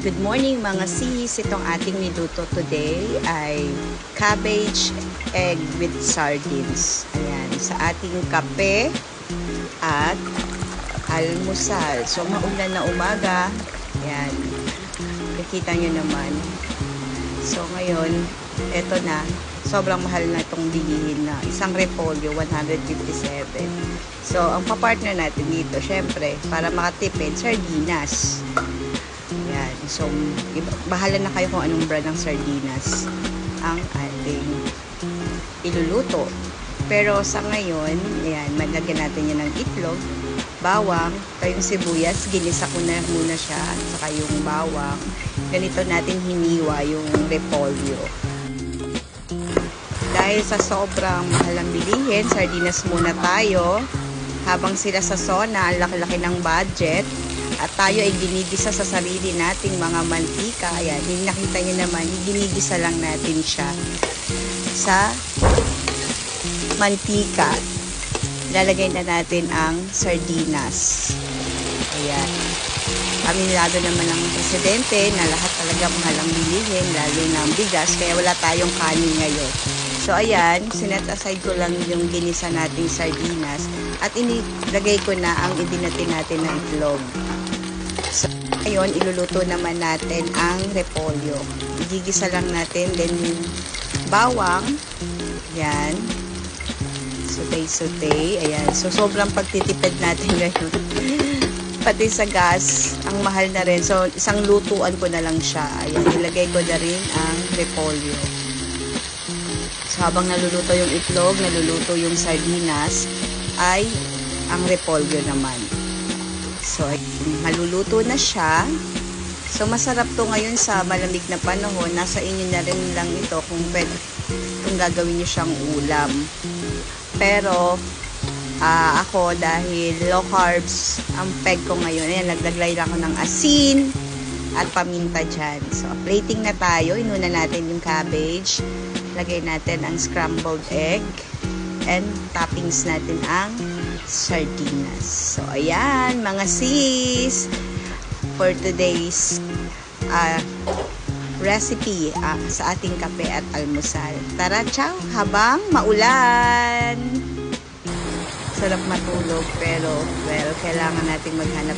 Good morning mga sis! Itong ating niluto today ay cabbage egg with sardines. Ayan, sa ating kape at almusal. So maulan na umaga. Ayan, nakita nyo naman. So ngayon, eto na. Sobrang mahal na itong bilihin na. Isang repolyo, 157. So, ang papartner natin dito, syempre, para makatipid, sardinas. Ayan. So, bahala na kayo kung anong brand ng sardinas ang ating iluluto. Pero sa ngayon, ayan, malagyan natin yan ng itlog, bawang, yung sibuyas, ginisa ko na muna siya, at saka yung bawang. Ganito natin hiniwa yung repolyo. Dahil sa sobrang mahal ang bilihin, sardinas muna tayo. Habang sila sa sona, ang laki-laki ng budget. At tayo ay ginigisa sa sarili nating mga mantika. Ayan, nakita nyo naman, ginigisa lang natin siya sa mantika. Lalagay na natin ang sardinas. Ayan. Aminado naman ng presidente na lahat talaga mahal ang bilihin, lalo na ang bigas, kaya wala tayong kanin ngayon. So, ayan, sinet aside ko lang yung ginisa nating sardinas at inilagay ko na ang idinati natin ng itlog. So, ngayon, iluluto naman natin ang repolyo. Igigisa lang natin, then yung bawang, ayan, sutay-sutay, ayan. So, sobrang pagtitipid natin ngayon. Pati sa gas, ang mahal na rin. So, isang lutuan ko na lang siya. Ayan, ilagay ko na rin ang repolyo. So, habang naluluto yung itlog, naluluto yung sardinas, ay ang repolyo naman. So, maluluto na siya. So, masarap to ngayon sa malamig na panahon. Nasa inyo na rin lang ito kung pwede, kung gagawin nyo siyang ulam. Pero, ako dahil low carbs ang peg ko ngayon. Ayan, naglagay lang ako ng asin at paminta dyan. So, plating na tayo. Inuna natin yung cabbage. Lagay natin ang scrambled egg. And toppings natin ang sardinas. So, ayan, mga sis. For today's recipe sa ating kape at almusal. Tara, ciao! Habang maulan! Sarap matulog pero well, kailangan nating maghanap